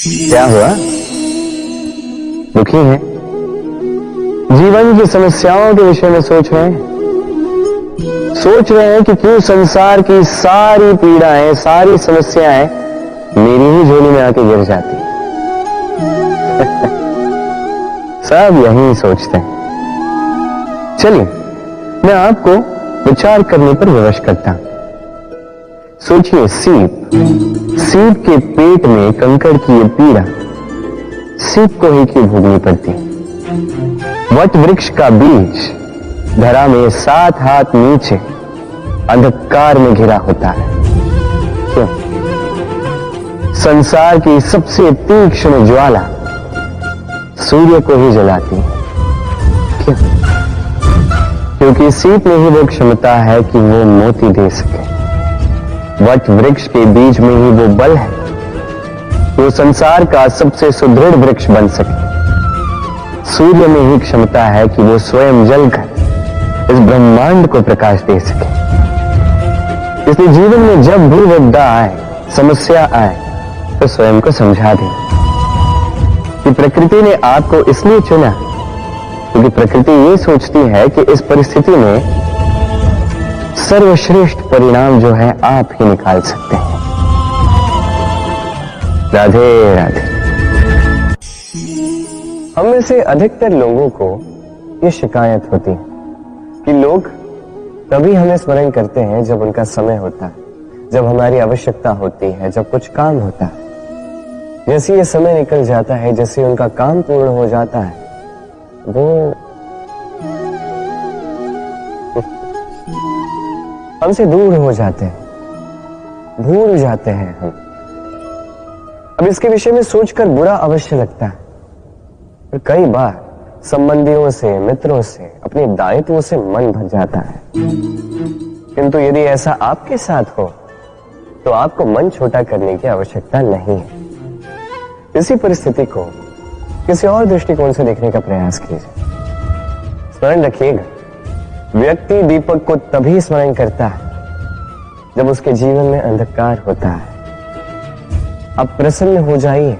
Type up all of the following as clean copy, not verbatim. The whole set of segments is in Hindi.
क्या हुआ? दुखी हैं? जीवन की समस्याओं के विषय में सोच रहे हैं? सोच रहे हैं कि क्यों संसार की सारी पीड़ाएं, सारी समस्याएं मेरी ही झोली में आके गिर जाती हैं। सब यही सोचते हैं। चलिए, मैं आपको विचार करने पर विवश करता हूं। सोचिए, सीप के पेट में कंकड़ की ये पीड़ा सीप को ही क्यों भोगनी पड़ती है? वट वृक्ष का बीज धरा में 7 हाथ नीचे अंधकार में घिरा होता है। क्यों? संसार की सबसे तीक्ष्ण ज्वाला सूर्य को ही जलाती है। क्यों? क्योंकि सीप में ही वो क्षमता है कि वो मोती दे सके। वट वृक्ष के बीज में ही वो बल है, वो संसार का सबसे सुदृढ़ वृक्ष बन सके। सूर्य में ही क्षमता है कि वो स्वयं जलकर इस ब्रह्मांड को प्रकाश दे सके। इसलिए जीवन में जब भी विपदा आए, समस्या आए, तो स्वयं को समझा दें कि प्रकृति ने आपको इसलिए चुना क्योंकि प्रकृति ये सोचती है कि इस परिस्थिति में सर्वश्रेष्ठ परिणाम जो है आप ही निकाल सकते हैं। राधे राधे। हम में से अधिकतर लोगों को ये शिकायत होती है कि लोग तभी हमें स्मरण करते हैं जब उनका समय होता है, जब हमारी आवश्यकता होती है, जब कुछ काम होता है। जैसे ये समय निकल जाता है, जैसे उनका काम पूर्ण हो जाता है, वो हमसे दूर हो जाते हैं, भूल जाते हैं हम। अब इसके विषय में सोचकर बुरा अवश्य लगता है, पर कई बार संबंधियों से, मित्रों से, अपने दायित्वों से मन भर जाता है। किंतु यदि ऐसा आपके साथ हो तो आपको मन छोटा करने की आवश्यकता नहीं है। इसी परिस्थिति को किसी और दृष्टिकोण से देखने का प्रयास कीजिए। स्मरण रखिएगा, व्यक्ति दीपक को तभी स्मरण करता है जब उसके जीवन में अंधकार होता है। आप प्रसन्न हो जाइए,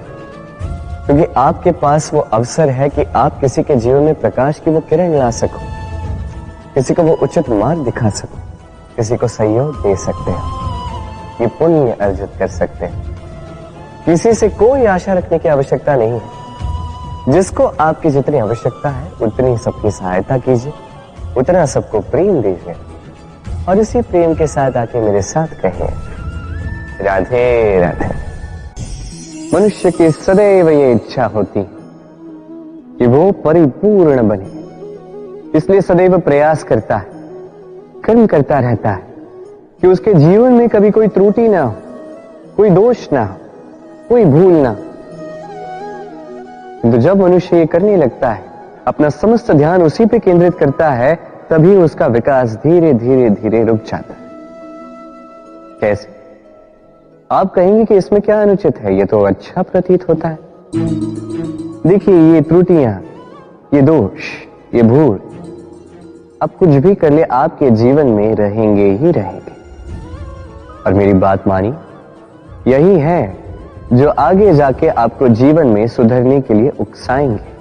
क्योंकि आपके पास वो अवसर है कि आप किसी के जीवन में प्रकाश की वो किरण ला सको, किसी को वो उचित मार्ग दिखा सको, किसी को सहयोग दे सकते हैं, ये पुण्य अर्जित कर सकते हैं। किसी से कोई आशा रखने की आवश्यकता नहीं है। जिसको आपकी जितनी आवश्यकता है उतनी सबकी सहायता कीजिए, उतना सबको प्रेम दीजिए, और इसी प्रेम के साथ आके मेरे साथ कहिए, राधे राधे। मनुष्य की सदैव ये इच्छा होती कि वो परिपूर्ण बने, इसलिए सदैव प्रयास करता है, कर्म करता रहता है कि उसके जीवन में कभी कोई त्रुटि ना हो, कोई दोष ना हो, कोई भूल ना। तो जब मनुष्य ये करने लगता है, अपना समस्त ध्यान उसी पे केंद्रित करता है, तभी उसका विकास धीरे धीरे धीरे रुक जाता है। कैसे? आप कहेंगे कि इसमें क्या अनुचित है, ये तो अच्छा प्रतीत होता है। देखिए, ये त्रुटियां, ये दोष, ये भूल, अब कुछ भी कर ले आपके जीवन में रहेंगे ही रहेंगे। और मेरी बात मानी, यही है जो आगे जाके आपको जीवन में सुधरने के लिए उकसाएंगे।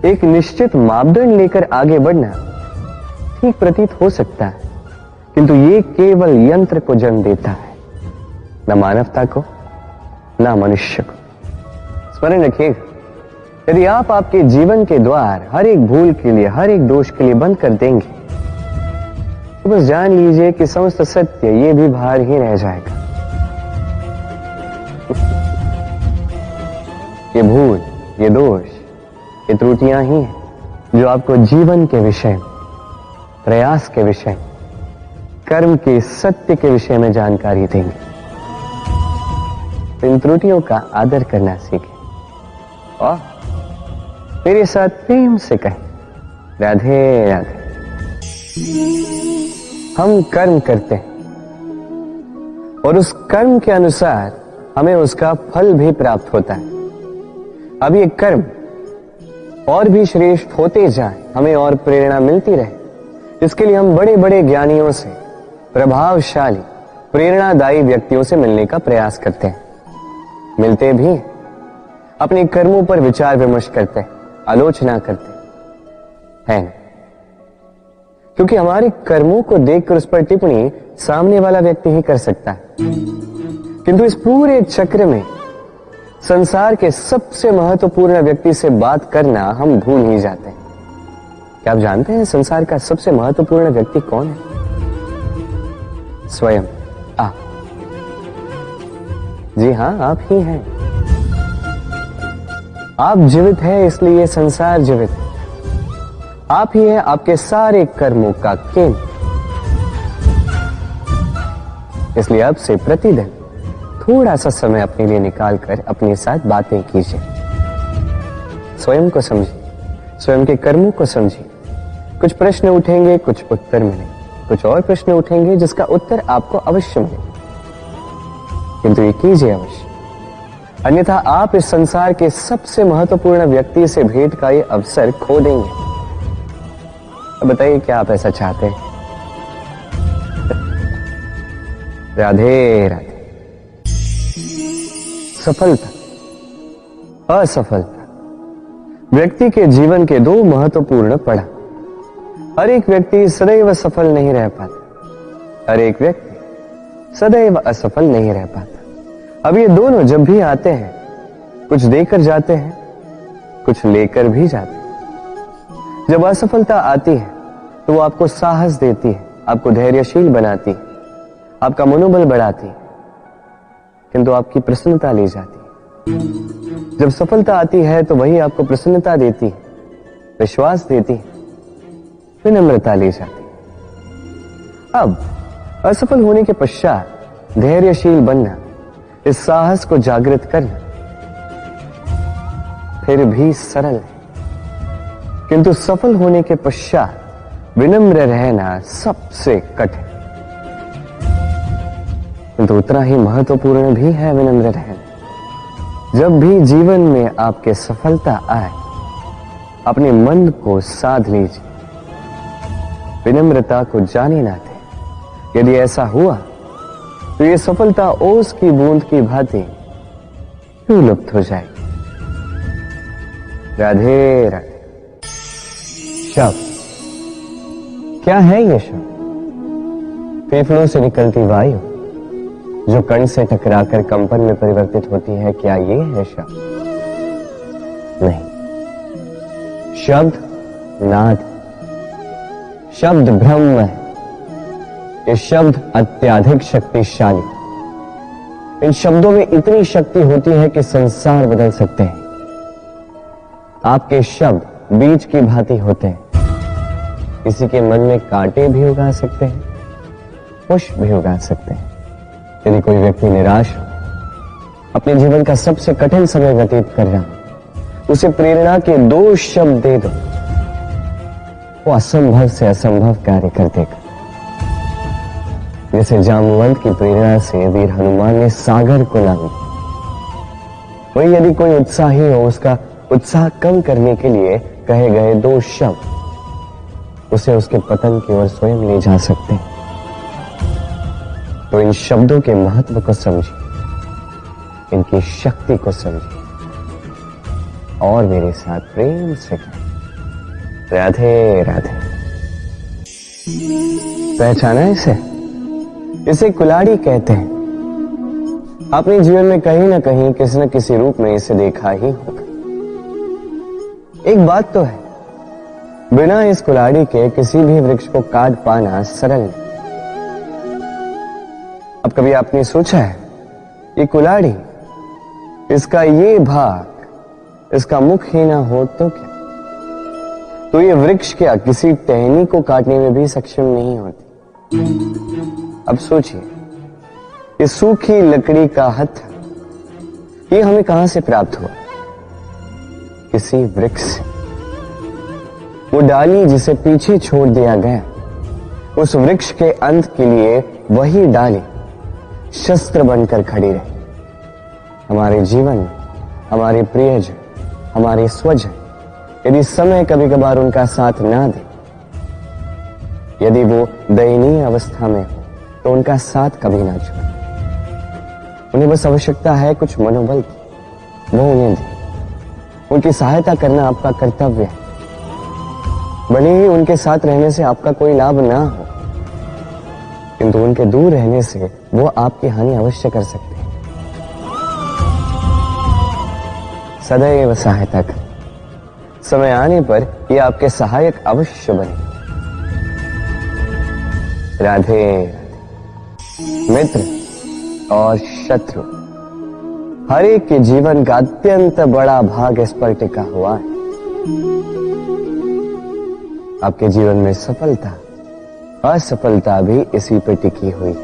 एक निश्चित मापदंड लेकर आगे बढ़ना ठीक प्रतीत हो सकता है, किंतु ये केवल यंत्र को जन्म देता है, न मानवता को, न मनुष्य को। स्मरण रखिएगा, यदि आप आपके जीवन के द्वार हर एक भूल के लिए, हर एक दोष के लिए बंद कर देंगे, तो बस जान लीजिए कि समस्त सत्य ये भी बाहर ही रह जाएगा। ये भूल, ये दोष, ये त्रुटियां ही हैं जो आपको जीवन के विषय, प्रयास के विषय, कर्म के सत्य के विषय में जानकारी देंगे। इन त्रुटियों का आदर करना सीखें और मेरे साथ प्रेम से कहें, राधे राधे। हम कर्म करते हैं और उस कर्म के अनुसार हमें उसका फल भी प्राप्त होता है। अब ये कर्म और भी श्रेष्ठ होते जाए, हमें और प्रेरणा मिलती रहे, इसके लिए हम बड़े बड़े ज्ञानियों से, प्रभावशाली, प्रेरणादायी व्यक्तियों से मिलने का प्रयास करते हैं। मिलते भी हैं, अपने कर्मों पर विचार विमर्श करते हैं, आलोचना करते हैं ना? क्योंकि हमारे कर्मों को देखकर उस पर टिप्पणी सामने वाला व्यक्ति ही कर सकता है, किंतु इस पूरे चक्र में संसार के सबसे महत्वपूर्ण व्यक्ति से बात करना हम भूल ही जाते हैं। क्या आप जानते हैं संसार का सबसे महत्वपूर्ण व्यक्ति कौन है? स्वयं आप। जी हां, आप ही हैं। आप जीवित हैं, इसलिए संसार जीवित है। आप ही हैं आपके सारे कर्मों का केंद्र। इसलिए अब से प्रतिदिन थोड़ा सा समय अपने लिए निकालकर अपने साथ बातें कीजिए। स्वयं को समझिए, स्वयं के कर्मों को समझिए। कुछ प्रश्न उठेंगे, कुछ उत्तर मिलेंगे, कुछ और प्रश्न उठेंगे जिसका उत्तर आपको अवश्य मिलेगा, किंतु ये कीजिए अवश्य, अन्यथा आप इस संसार के सबसे महत्वपूर्ण व्यक्ति से भेंट का ये अवसर खो देंगे। अब बताइए, क्या आप ऐसा चाहते हैं? राधे राधे। सफलता, असफलता व्यक्ति के जीवन के दो महत्वपूर्ण पड़ाव। हर एक व्यक्ति सदैव सफल नहीं रह पाता, हर एक व्यक्ति सदैव असफल नहीं रह पाता। अब ये दोनों जब भी आते हैं, कुछ देकर जाते हैं, कुछ लेकर भी जाते हैं। जब असफलता आती है तो वो आपको साहस देती है, आपको धैर्यशील बनाती है, आपका मनोबल बढ़ाती है, किंतु आपकी प्रसन्नता ले जाती है। जब सफलता आती है तो वही आपको प्रसन्नता देती है, विश्वास देती है, विनम्रता ले जाती है। अब असफल होने के पश्चात धैर्यशील बनना, इस साहस को जागृत करना फिर भी सरल है, किंतु सफल होने के पश्चात विनम्र रहना सबसे कठिन, किंतु उतना ही महत्वपूर्ण भी है विनम्र रहना। जब भी जीवन में आपके सफलता आए, अपने मन को साध लीजिए, विनम्रता को जाने ना दें। यदि ऐसा हुआ तो ये सफलता ओस की बूंद की भांति क्यों लुप्त हो जाएगी। राधे राधे। शब्द क्या है ये शब्द? फेफड़ों से निकलती वायु जो कण से टकराकर कंपन में परिवर्तित होती है, क्या ये है शब्द? नहीं, शब्द नाद, शब्द ब्रह्म है। ये शब्द अत्यधिक शक्तिशाली, इन शब्दों में इतनी शक्ति होती है कि संसार बदल सकते हैं। आपके शब्द बीज की भांति होते हैं, किसी के मन में कांटे भी उगा सकते हैं, पुष्प भी उगा सकते हैं। यदि कोई व्यक्ति निराश हो, अपने जीवन का सबसे कठिन समय व्यतीत कर रहा हो, उसे प्रेरणा के 2 शब्द दे दो, वो असंभव से असंभव कार्य कर देगा। जैसे जामवंत की प्रेरणा से वीर हनुमान ने सागर को लांघा, वही यदि कोई उत्साही हो, उसका उत्साह कम करने के लिए कहे गए 2 शब्द उसे उसके पतन की ओर स्वयं ले जा सकते हैं। तो इन शब्दों के महत्व को समझिए, इनकी शक्ति को समझिए और मेरे साथ प्रेम से कहें राधे राधे। पहचाना इसे? इसे कुल्हाड़ी कहते हैं। अपने जीवन में कहीं ना कहीं किसी न किसी रूप में इसे देखा ही होगा। एक बात तो है, बिना इस कुल्हाड़ी के किसी भी वृक्ष को काट पाना सरल नहीं। अब कभी आपने सोचा है, ये कुल्हाड़ी, इसका ये भाग, इसका मुख ही ना हो तो क्या? तो ये वृक्ष क्या किसी टहनी को काटने में भी सक्षम नहीं होती? अब सोचिए, ये सूखी लकड़ी का हत्था, ये हमें कहां से प्राप्त हुआ? किसी वृक्ष से। वो डाली जिसे पीछे छोड़ दिया गया, उस वृक्ष के अंत के लिए वही डाली शस्त्र बनकर खड़ी रही। हमारे जीवन में हमारे प्रियजन, हमारे स्वजन, यदि समय कभी कभार उनका साथ ना दे, यदि वो दयनीय अवस्था में हो, तो उनका साथ कभी ना छोड़े। उन्हें बस आवश्यकता है कुछ मनोबल की, वो उन्हें दे। उनकी सहायता करना आपका कर्तव्य है, भले ही उनके साथ रहने से आपका कोई लाभ ना हो, किंतु उनके दूर रहने से वो आपकी हानि अवश्य कर सकते हैं। सदैव सहायता करें, समय आने पर ये आपके सहायक अवश्य बने। राधे राधे। मित्र और शत्रु, हर एक के जीवन का अत्यंत बड़ा भाग इस पर टिका हुआ है। आपके जीवन में सफलता असफलता भी इसी पर टिकी हुई,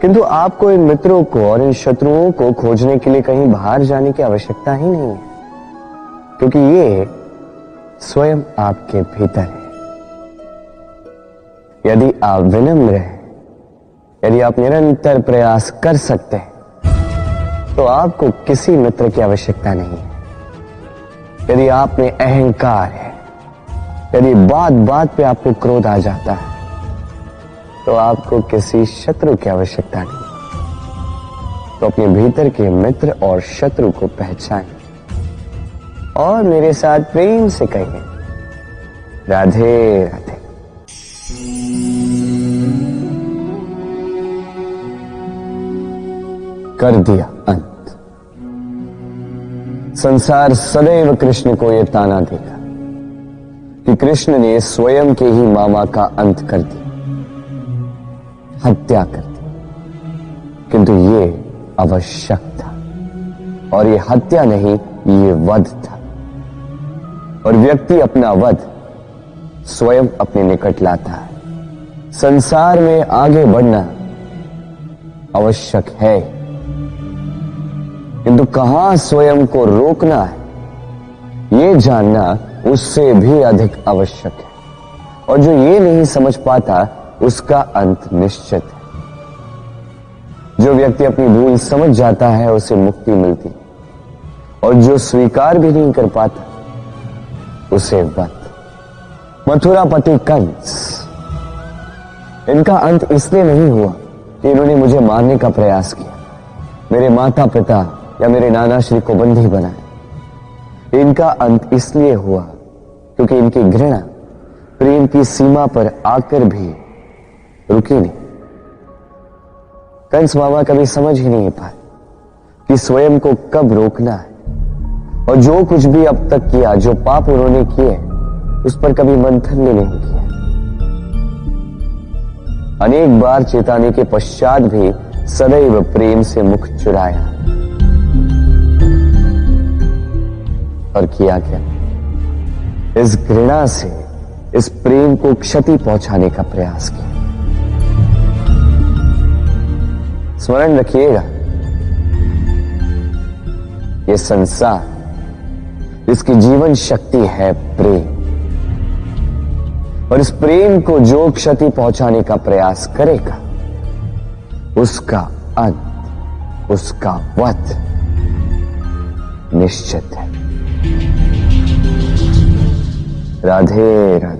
किंतु आपको इन मित्रों को और इन शत्रुओं को खोजने के लिए कहीं बाहर जाने की आवश्यकता ही नहीं है, क्योंकि ये स्वयं आपके भीतर है। यदि आप विनम्र हैं, यदि आप निरंतर प्रयास कर सकते हैं, तो आपको किसी मित्र की आवश्यकता नहीं है। यदि आप में अहंकार है, यदि बात बात पे आपको क्रोध आ जाता है, तो आपको किसी शत्रु की आवश्यकता नहीं। तो अपने भीतर के मित्र और शत्रु को पहचानें और मेरे साथ प्रेम से कहिए, राधे राधे। कर दिया अंत। संसार सदैव कृष्ण को यह ताना देगा कि कृष्ण ने स्वयं के ही मामा का अंत कर दिया, हत्या कर दी, किंतु ये आवश्यक था, और ये हत्या नहीं, ये वध था। और व्यक्ति अपना वध स्वयं अपने निकट लाता है। संसार में आगे बढ़ना आवश्यक है, किंतु कहां स्वयं को रोकना है, ये जानना उससे भी अधिक आवश्यक है। और जो ये नहीं समझ पाता, उसका अंत निश्चित है। जो व्यक्ति अपनी भूल समझ जाता है, उसे मुक्ति मिलती, और जो स्वीकार भी नहीं कर पाता, उसे वध। मथुरापति कंस, इनका अंत इसलिए नहीं हुआ कि इन्होंने मुझे मारने का प्रयास किया, मेरे माता पिता या मेरे नाना श्री को बंदी बनाए। इनका अंत इसलिए हुआ क्योंकि इनकी घृणा प्रेम की सीमा पर आकर भी रुकी नहीं। कंस मामा कभी समझ ही नहीं पाए कि स्वयं को कब रोकना है, और जो कुछ भी अब तक किया, जो पाप उन्होंने किए, उस पर कभी मंथन भी नहीं किया। अनेक बार चेताने के पश्चात भी सदैव प्रेम से मुख चुराया, और किया क्या? इस घृणा से इस प्रेम को क्षति पहुंचाने का प्रयास किया। स्मरण रखिएगा, यह संसार, इसकी जीवन शक्ति है प्रेम, और इस प्रेम को जो क्षति पहुंचाने का प्रयास करेगा, उसका अंत, उसका वध निश्चित है। राधे राधे।